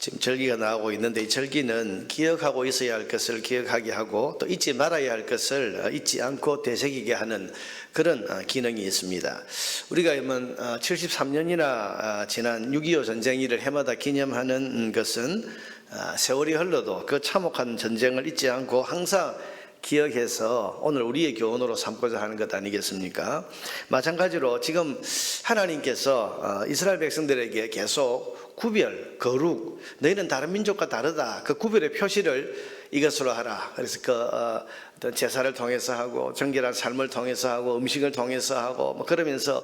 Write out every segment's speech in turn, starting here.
지금 절기가 나오고 있는데 이 절기는 기억하고 있어야 할 것을 기억하게 하고 또 잊지 말아야 할 것을 잊지 않고 되새기게 하는 그런 기능이 있습니다. 우리가 73년이나 지난 6.25 전쟁일을 해마다 기념하는 것은 세월이 흘러도 그 참혹한 전쟁을 잊지 않고 항상 기억해서 오늘 우리의 교훈으로 삼고자 하는 것 아니겠습니까? 마찬가지로 지금 하나님께서 이스라엘 백성들에게 계속 구별, 거룩, 너희는 다른 민족과 다르다, 그 구별의 표시를 이것으로 하라. 그래서 어떤 제사를 통해서 하고 정결한 삶을 통해서 하고 음식을 통해서 하고 그러면서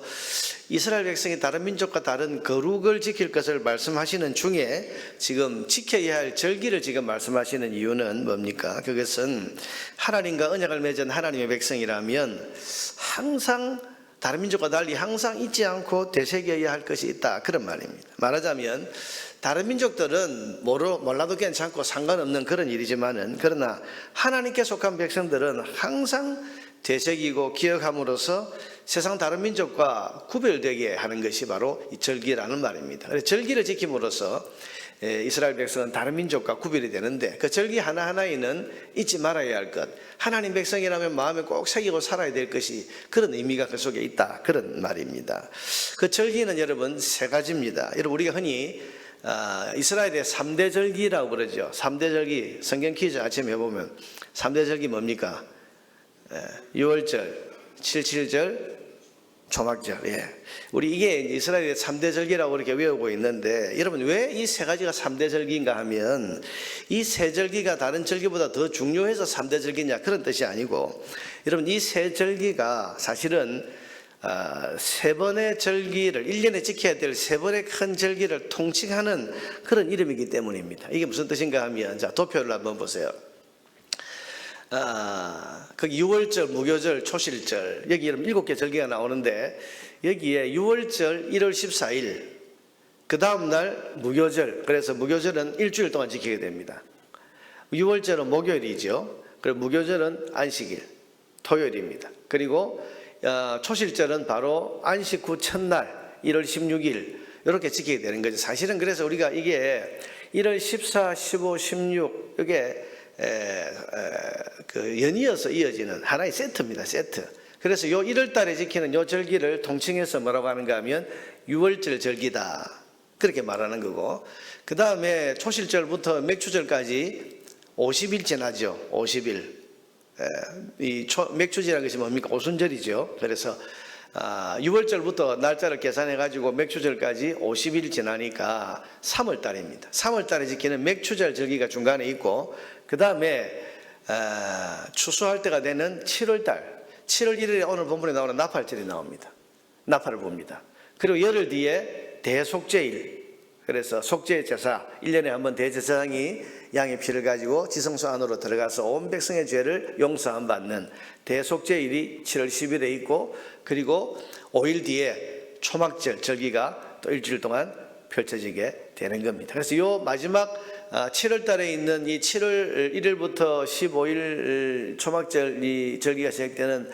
이스라엘 백성이 다른 민족과 다른 거룩을 지킬 것을 말씀하시는 중에 지금 지켜야 할 절기를 지금 말씀하시는 이유는 뭡니까? 그것은 하나님과 언약을 맺은 하나님의 백성이라면 항상 다른 민족과 달리 항상 잊지 않고 되새겨야 할 것이 있다, 그런 말입니다. 말하자면 다른 민족들은 몰라도 괜찮고 상관없는 그런 일이지만은, 그러나 하나님께 속한 백성들은 항상 되새기고 기억함으로써 세상 다른 민족과 구별되게 하는 것이 바로 이 절기라는 말입니다. 그래서 절기를 지킴으로써 이스라엘 백성은 다른 민족과 구별이 되는데, 그 절기 하나하나에는 잊지 말아야 할 것, 하나님 백성이라면 마음에 꼭 새기고 살아야 될 것이, 그런 의미가 그 속에 있다, 그런 말입니다. 그 절기는 여러분 세 가지입니다. 여러분 우리가 흔히 이스라엘의 3대 절기라고 그러죠. 3대 절기, 성경 퀴즈 아침에 해보면 3대 절기 뭡니까? 유월절, 칠칠절, 초막절. 우리 이게 이스라엘의 3대 절기라고 이렇게 외우고 있는데, 여러분 왜 이 세 가지가 3대 절기인가 하면, 이 세 절기가 다른 절기보다 더 중요해서 3대 절기냐, 그런 뜻이 아니고, 여러분 이 세 절기가 사실은 세 번의 절기를, 1년에 지켜야 될 세 번의 큰 절기를 통칭하는 그런 이름이기 때문입니다. 이게 무슨 뜻인가 하면, 자, 도표를 한번 보세요. 그 6월절, 무교절, 초실절, 여기 여러분 7개 절기가 나오는데, 여기에 6월절 1월 14일, 그 다음날 무교절, 그래서 무교절은 일주일 동안 지키게 됩니다. 6월절은 목요일이죠. 그리고 무교절은 안식일, 토요일입니다. 그리고 초실절은 바로 안식 후 첫날 1월 16일 이렇게 지키게 되는 거죠. 사실은 그래서 우리가 이게 1월 14, 15, 16 이게 그 연이어서 이어지는 하나의 세트입니다. 세트. 그래서 요 1월 달에 지키는 요 절기를 통칭해서 뭐라고 하는가 하면 6월절 절기다, 그렇게 말하는 거고, 그 다음에 초실절부터 맥추절까지 50일 지나죠. 50일. 이 맥추절이라는 것이 뭡니까? 오순절이죠. 그래서 6월절부터 날짜를 계산해 가지고 맥추절까지 50일 지나니까 3월달입니다. 3월달에 지키는 맥추절 절기가 중간에 있고, 그 다음에 추수할 때가 되는 7월달, 7월 1일에 오늘 본문에 나오는 나팔절이 나옵니다. 나팔을 봅니다. 그리고 열흘 뒤에 대속죄일, 그래서 속죄 제사, 1년에 한 번 대제사장이 양의 피를 가지고 지성소 안으로 들어가서 온 백성의 죄를 용서함 받는 대속죄일이 7월 10일에 있고, 그리고 5일 뒤에 초막절 절기가 또 일주일 동안 펼쳐지게 되는 겁니다. 그래서 요 마지막 7월 달에 있는 이 7월 1일부터 15일 초막절 이 절기가 시작되는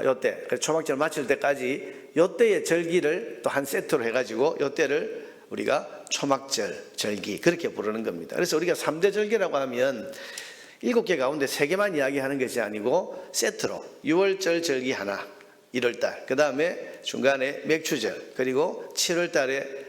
요때, 초막절 마칠 때까지 요때의 절기를 또 한 세트로 해가지고 요때를 우리가 초막절 절기, 그렇게 부르는 겁니다. 그래서 우리가 3대 절기라고 하면 7개 가운데 3개만 이야기하는 것이 아니고 세트로 6월절 절기 하나, 1월달, 그 다음에 중간에 맥추절, 그리고 7월달에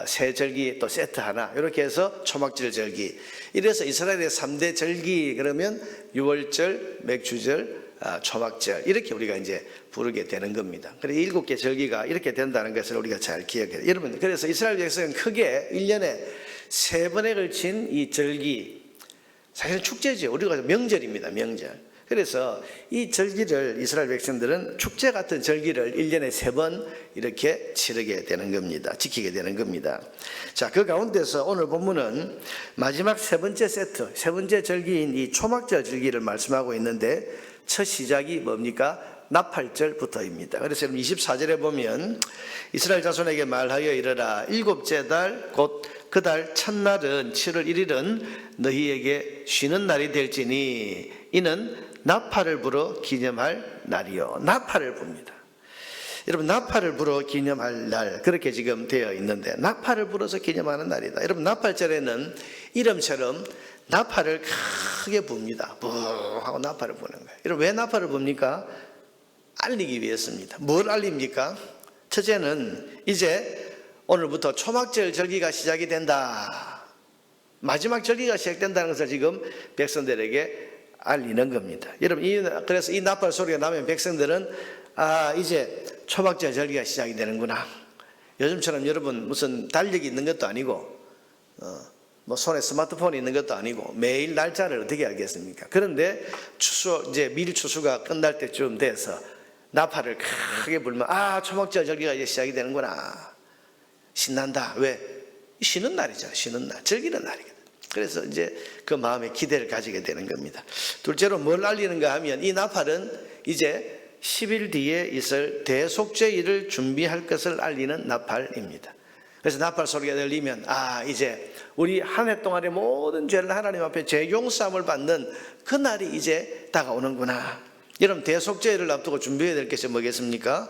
새 절기 또 세트 하나, 이렇게 해서 초막절 절기. 이래서 이스라엘의 3대 절기, 그러면 6월절, 맥추절, 초막절, 이렇게 우리가 이제 부르게 되는 겁니다. 그래서 7개 절기가 이렇게 된다는 것을 우리가 잘 기억해요. 여러분, 그래서 이스라엘 백성은 크게 1년에 3번에 걸친 이 절기, 사실 축제죠. 우리가 명절입니다. 명절. 그래서 이 절기를 이스라엘 백성들은 축제 같은 절기를 1년에 3번 이렇게 치르게 되는 겁니다. 지키게 되는 겁니다. 자, 그 가운데서 오늘 본문은 마지막 세 번째 세트, 세 번째 절기인 이 초막절 절기를 말씀하고 있는데, 첫 시작이 뭡니까? 나팔절부터입니다. 그래서 24절에 보면 이스라엘 자손에게 말하여 이르라, 7째 달 곧 그 달 첫날은 7월 1일은 너희에게 쉬는 날이 될지니 이는 나팔을 불어 기념할 날이요. 나팔을 붑니다. 여러분 나팔을 불어 기념할 날 그렇게 지금 되어 있는데 나팔을 불어서 기념하는 날이다. 여러분 나팔절에는 이름처럼 나팔을 크게 붑니다. 부 하고 나팔을 부는 거예요. 여러분 왜 나팔을 붑니까? 알리기 위해서입니다. 뭘 알립니까? 첫째는 이제 오늘부터 초막절 절기가 시작이 된다. 마지막 절기가 시작된다는 것을 지금 백성들에게 알리는 겁니다. 여러분 그래서 이 나팔 소리가 나면 백성들은 이제 초막절 절기가 시작이 되는구나. 요즘처럼 여러분 무슨 달력이 있는 것도 아니고 뭐 손에 스마트폰이 있는 것도 아니고 매일 날짜를 어떻게 알겠습니까? 그런데 이제 밀 추수가 끝날 때쯤 돼서 나팔을 크게 불면 초막절 절기가 이제 시작이 되는구나. 신난다. 왜? 쉬는 날이잖아요. 쉬는 날, 즐기는 날이거든. 그래서 이제 그 마음에 기대를 가지게 되는 겁니다. 둘째로 뭘 알리는가 하면 이 나팔은 이제 10일 뒤에 있을 대속죄일을 준비할 것을 알리는 나팔입니다. 그래서 나팔 소리가 들리면 이제 우리 한 해 동안의 모든 죄를 하나님 앞에 죄 용서함을 받는 그 날이 이제 다가오는구나. 여러분 대속죄일을 앞두고 준비해야 될 것이 뭐겠습니까?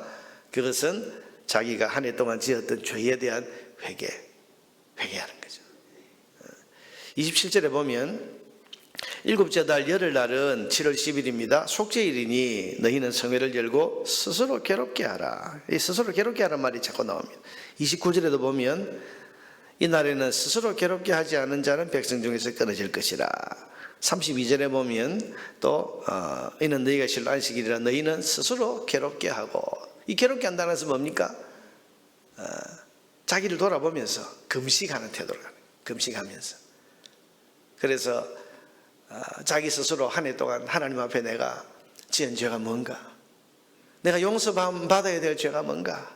그것은 자기가 한 해 동안 지었던 죄에 대한 회개하는 거죠. 27절에 보면 일곱째 달 열흘날은 7월 10일입니다. 속죄일이니 너희는 성회를 열고 스스로 괴롭게 하라. 이 스스로 괴롭게 하라는 말이 자꾸 나옵니다. 29절에도 보면 이 날에는 스스로 괴롭게 하지 않은 자는 백성 중에서 끊어질 것이라. 32절에 보면 또 이는 너희가 실로 안식일이라 너희는 스스로 괴롭게 하고, 이 괴롭게 한다는 것은 뭡니까? 자기를 돌아보면서 금식하는 태도를 하는 거예요. 금식하면서. 그래서 자기 스스로 한 해 동안 하나님 앞에 내가 지은 죄가 뭔가, 내가 용서받아야 될 죄가 뭔가,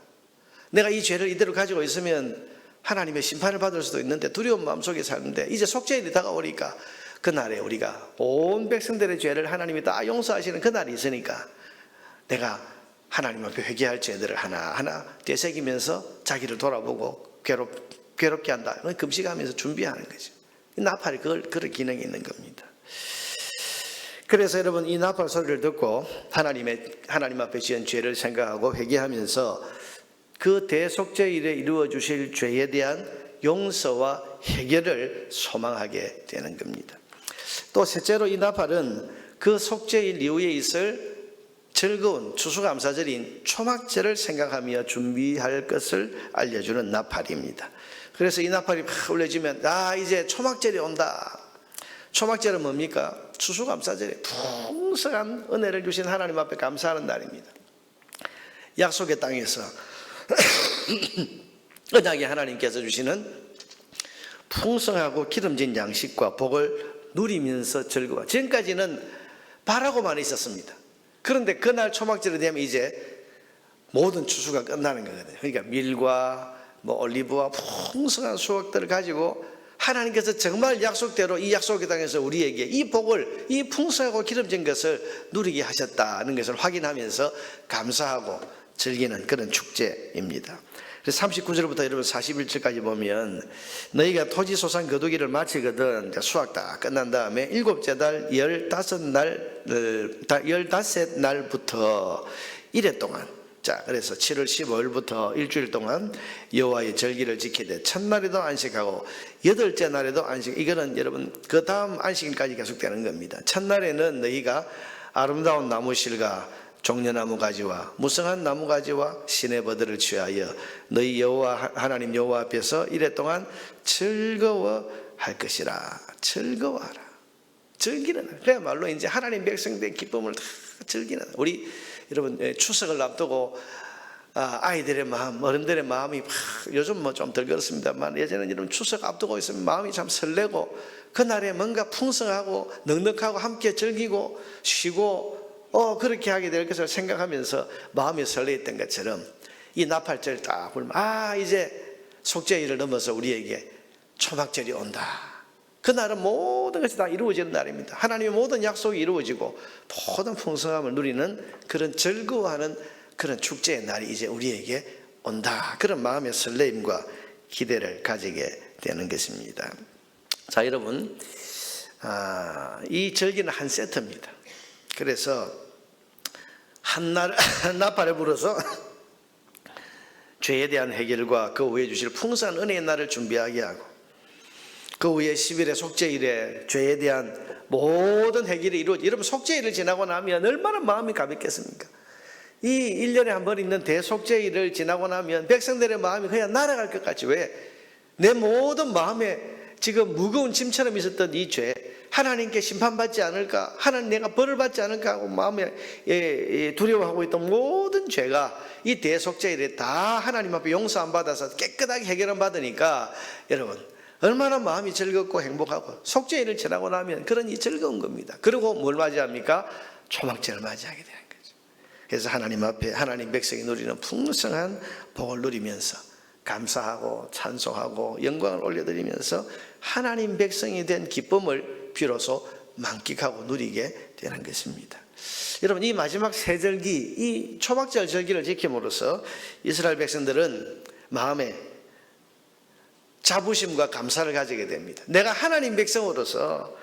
내가 이 죄를 이대로 가지고 있으면 하나님의 심판을 받을 수도 있는데 두려운 마음속에 사는데 이제 속죄일이 다가오니까 그날에 우리가 온 백성들의 죄를 하나님이 다 용서하시는 그날이 있으니까 내가 하나님 앞에 회개할 죄들을 하나하나 되새기면서 자기를 돌아보고 괴롭게 한다. 금식하면서 준비하는 거죠. 나팔이 그럴 기능이 있는 겁니다. 그래서 여러분 이 나팔 소리를 듣고 하나님 앞에 지은 죄를 생각하고 회개하면서 그 대속죄일에 이루어 주실 죄에 대한 용서와 해결을 소망하게 되는 겁니다. 또 셋째로 이 나팔은 그 속죄일 이후에 있을 즐거운 추수감사절인 초막절을 생각하며 준비할 것을 알려주는 나팔입니다. 그래서 이 나팔이 팍 울려지면 이제 초막절이 온다. 초막절은 뭡니까? 추수감사절에 풍성한 은혜를 주신 하나님 앞에 감사하는 날입니다. 약속의 땅에서 언약의 하나님께서 주시는 풍성하고 기름진 양식과 복을 누리면서 즐거워. 지금까지는 바라고만 있었습니다. 그런데 그날 초막절이 되면 이제 모든 추수가 끝나는 거거든요. 그러니까 밀과 올리브와 풍성한 수확들을 가지고 하나님께서 정말 약속대로 이 약속의 땅에서 우리에게 이 복을, 이 풍성하고 기름진 것을 누리게 하셨다는 것을 확인하면서 감사하고 즐기는 그런 축제입니다. 그래서 39절부터 여러분 41절까지 보면 너희가 토지 소산 거두기를 마치거든 수확 다 끝난 다음에 일곱째 달 15날부터 이래 동안, 자 그래서 7월 15일부터 일주일 동안 여호와의 절기를 지키되 첫날에도 안식하고 여덟째 날에도 안식. 이거는 여러분 그 다음 안식일까지 계속되는 겁니다. 첫날에는 너희가 아름다운 나무실과 종려나무 가지와 무성한 나무 가지와 시내버들을 취하여 너희 여호와 하나님 여호와 앞에서 이래 동안 즐거워할 것이라. 즐거워하라. 즐기는, 그야말로 이제 하나님 백성들의 기쁨을 다 즐기는. 우리 여러분 추석을 앞두고 아이들의 마음, 어른들의 마음이 요즘 좀 덜 그렇습니다만 예전에는 여러분 추석 앞두고 있으면 마음이 참 설레고 그날에 뭔가 풍성하고 넉넉하고 함께 즐기고 쉬고 그렇게 하게 될 것을 생각하면서 마음이 설레했던 것처럼 이 나팔절 딱 불면 이제 속죄일을 넘어서 우리에게 초막절이 온다. 그날은 모든 것이 다 이루어지는 날입니다. 하나님의 모든 약속이 이루어지고 모든 풍성함을 누리는 그런 즐거워하는 그런 축제의 날이 이제 우리에게 온다. 그런 마음의 설레임과 기대를 가지게 되는 것입니다. 자 여러분 이 절기는 한 세트입니다. 그래서 한 나팔을 불어서 죄에 대한 해결과 그 후에 주실 풍성한 은혜의 날을 준비하게 하고, 그 후에 10일의 속죄일에 죄에 대한 모든 해결이 이루어지. 여러분, 속죄일을 지나고 나면 얼마나 마음이 가볍겠습니까? 이 1년에 한 번 있는 대속죄일을 지나고 나면 백성들의 마음이 그냥 날아갈 것 같지. 왜? 내 모든 마음에 지금 무거운 짐처럼 있었던 이 죄, 하나님께 심판받지 않을까, 하나님 내가 벌을 받지 않을까 하고 마음에 두려워하고 있던 모든 죄가 이 대속죄일에 다 하나님 앞에 용서 안 받아서 깨끗하게 해결 안 받으니까 여러분 얼마나 마음이 즐겁고 행복하고, 속죄일을 지나고 나면 그런 이 즐거운 겁니다. 그리고 뭘 맞이합니까? 초막절을 맞이하게 되는 거죠. 그래서 하나님 앞에 하나님 백성이 누리는 풍성한 복을 누리면서 감사하고 찬송하고 영광을 올려드리면서 하나님 백성이 된 기쁨을 비로소 만끽하고 누리게 되는 것입니다. 여러분, 이 마지막 세 절기, 이 초막절 절기를 지킴으로써 이스라엘 백성들은 마음에 자부심과 감사를 가지게 됩니다. 내가 하나님 백성으로서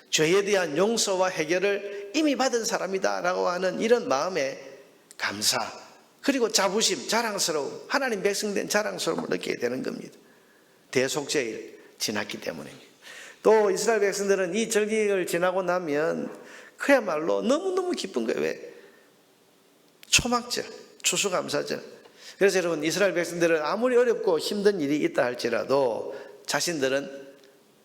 죄에 대한 용서와 해결을 이미 받은 사람이다 라고 하는 이런 마음의 감사, 그리고 자부심, 자랑스러움, 하나님 백성된 자랑스러움을 느끼게 되는 겁니다. 대속죄일 지났기 때문입니다. 또 이스라엘 백성들은 이 절기를 지나고 나면 그야말로 너무너무 기쁜 거예요. 왜? 초막절, 추수감사절. 그래서 여러분, 이스라엘 백성들은 아무리 어렵고 힘든 일이 있다 할지라도 자신들은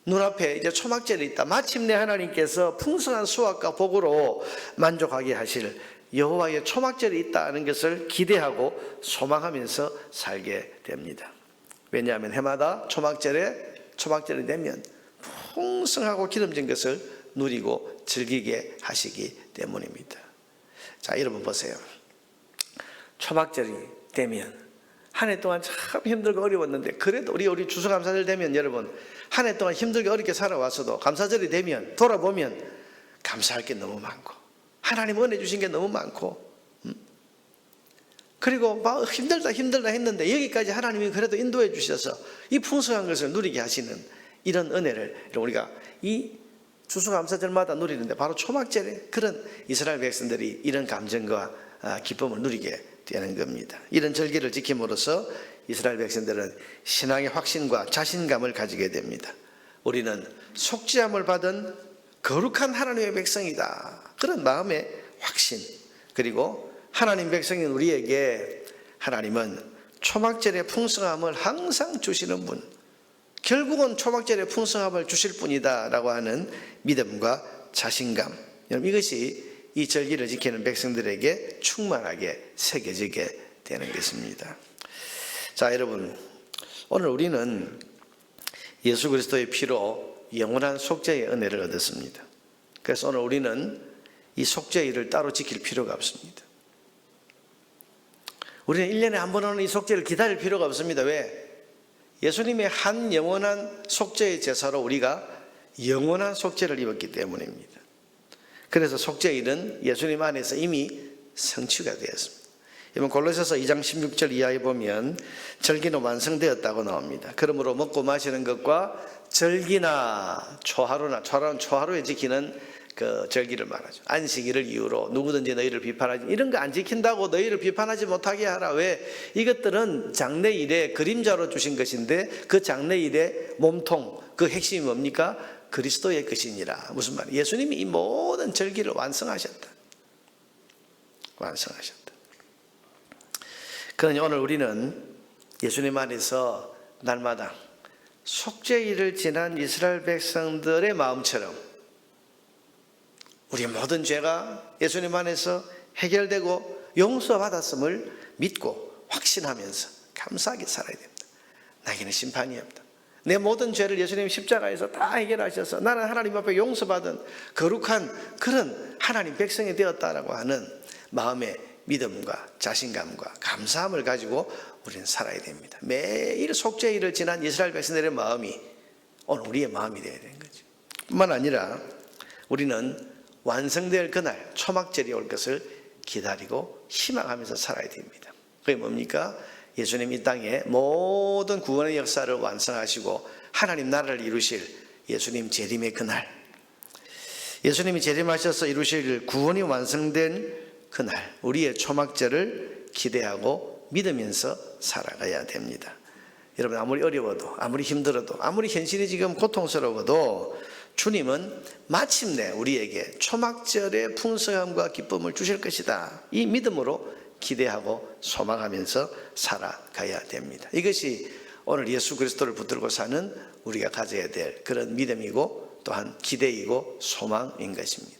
눈앞에 이제 초막절이 있다, 마침내 하나님께서 풍성한 수확과 복으로 만족하게 하실 여호와의 초막절이 있다는 것을 기대하고 소망하면서 살게 됩니다. 왜냐하면 해마다 초막절이 되면 풍성하고 기름진 것을 누리고 즐기게 하시기 때문입니다. 자, 여러분 보세요. 초막절이 되면 한 해 동안 참 힘들고 어려웠는데, 그래도 우리 추수감사절 되면 여러분 한 해 동안 힘들게 어렵게 살아왔어도 감사절이 되면 돌아보면 감사할 게 너무 많고, 하나님 은혜 주신 게 너무 많고, 그리고 막 힘들다 했는데 여기까지 하나님이 그래도 인도해 주셔서 이 풍성한 것을 누리게 하시는 이런 은혜를 우리가 이 추수감사절마다 누리는데, 바로 초막절에 그런 이스라엘 백성들이 이런 감정과 기쁨을 누리게 되는 겁니다. 이런 절기를 지킴으로써 이스라엘 백성들은 신앙의 확신과 자신감을 가지게 됩니다. 우리는 속죄함을 받은 거룩한 하나님의 백성이다, 그런 마음의 확신, 그리고 하나님 백성인 우리에게 하나님은 초막절의 풍성함을 항상 주시는 분, 결국은 초막절의 풍성함을 주실 분이다 라고 하는 믿음과 자신감, 이것이 이 절기를 지키는 백성들에게 충만하게 새겨지게 되는 것입니다. 자, 여러분, 오늘 우리는 예수 그리스도의 피로 영원한 속죄의 은혜를 얻었습니다. 그래서 오늘 우리는 이 속죄일을 따로 지킬 필요가 없습니다. 우리는 1년에 한 번 오는 이 속죄를 기다릴 필요가 없습니다. 왜? 예수님의 한 영원한 속죄의 제사로 우리가 영원한 속죄를 입었기 때문입니다. 그래서 속죄일은 예수님 안에서 이미 성취가 되었습니다. 이번 골로새서 2장 16절 이하에 보면 절기는 완성되었다고 나옵니다. 그러므로 먹고 마시는 것과 절기나 초하루에 지키는 그 절기를 말하죠. 안식일을 이유로 누구든지 너희를 비판하지, 이런 거 안 지킨다고 너희를 비판하지 못하게 하라. 왜? 이것들은 장래일의 그림자로 주신 것인데, 그 장래일의 몸통, 그 핵심이 뭡니까? 그리스도의 것이니라. 무슨 말이에요? 예수님이 이 모든 절기를 완성하셨다. 그러니 오늘 우리는 예수님 안에서 날마다 속죄일을 지난 이스라엘 백성들의 마음처럼 우리 모든 죄가 예수님 안에서 해결되고 용서받았음을 믿고 확신하면서 감사하게 살아야 됩니다. 나에게는 심판이 없다. 내 모든 죄를 예수님 십자가에서 다 해결하셔서 나는 하나님 앞에 용서받은 거룩한 그런 하나님 백성이 되었다라고 하는 마음의 믿음과 자신감과 감사함을 가지고 우리는 살아야 됩니다. 매일 속죄일을 지난 이스라엘 백성들의 마음이 오늘 우리의 마음이 되어야 되는 거죠. 뿐만 아니라 우리는 완성될 그날 초막절이 올 것을 기다리고 희망하면서 살아야 됩니다. 그게 뭡니까? 예수님 이 땅에 모든 구원의 역사를 완성하시고 하나님 나라를 이루실 예수님 재림의 그날, 예수님이 재림하셔서 이루실 구원이 완성된 그날, 우리의 초막절을 기대하고 믿으면서 살아가야 됩니다. 여러분, 아무리 어려워도, 아무리 힘들어도, 아무리 현실이 지금 고통스러워도 주님은 마침내 우리에게 초막절의 풍성함과 기쁨을 주실 것이다. 이 믿음으로 기대하고 소망하면서 살아가야 됩니다. 이것이 오늘 예수 그리스도를 붙들고 사는 우리가 가져야 될 그런 믿음이고 또한 기대이고 소망인 것입니다.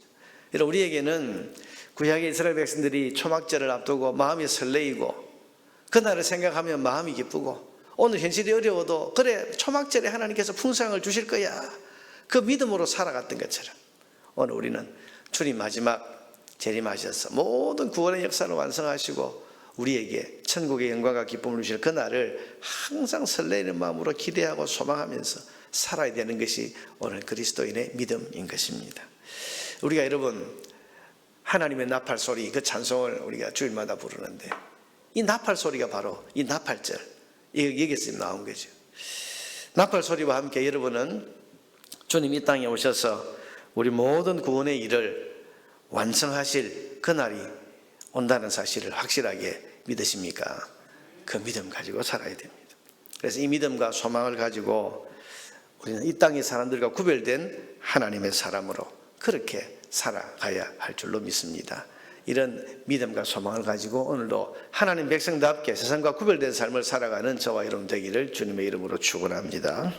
여러분, 우리에게는 구약의 이스라엘 백성들이 초막절을 앞두고 마음이 설레이고 그날을 생각하면 마음이 기쁘고 오늘 현실이 어려워도 그래 초막절에 하나님께서 풍성을 주실 거야 그 믿음으로 살아갔던 것처럼 오늘 우리는 주님 마지막 재림하셔서 모든 구원의 역사를 완성하시고 우리에게 천국의 영광과 기쁨을 주실 그날을 항상 설레는 마음으로 기대하고 소망하면서 살아야 되는 것이 오늘 그리스도인의 믿음인 것입니다. 우리가 여러분 하나님의 나팔 소리 그 찬송을 우리가 주일마다 부르는데 이 나팔 소리가 바로 이 나팔절 여기서 나온 거죠. 나팔 소리와 함께 여러분은 주님 이 땅에 오셔서 우리 모든 구원의 일을 완성하실 그날이 온다는 사실을 확실하게 믿으십니까? 그 믿음 가지고 살아야 됩니다. 그래서 이 믿음과 소망을 가지고 우리는 이 땅의 사람들과 구별된 하나님의 사람으로 그렇게 살아가야 할 줄로 믿습니다. 이런 믿음과 소망을 가지고 오늘도 하나님 백성답게 세상과 구별된 삶을 살아가는 저와 여러분 되기를 주님의 이름으로 축원합니다.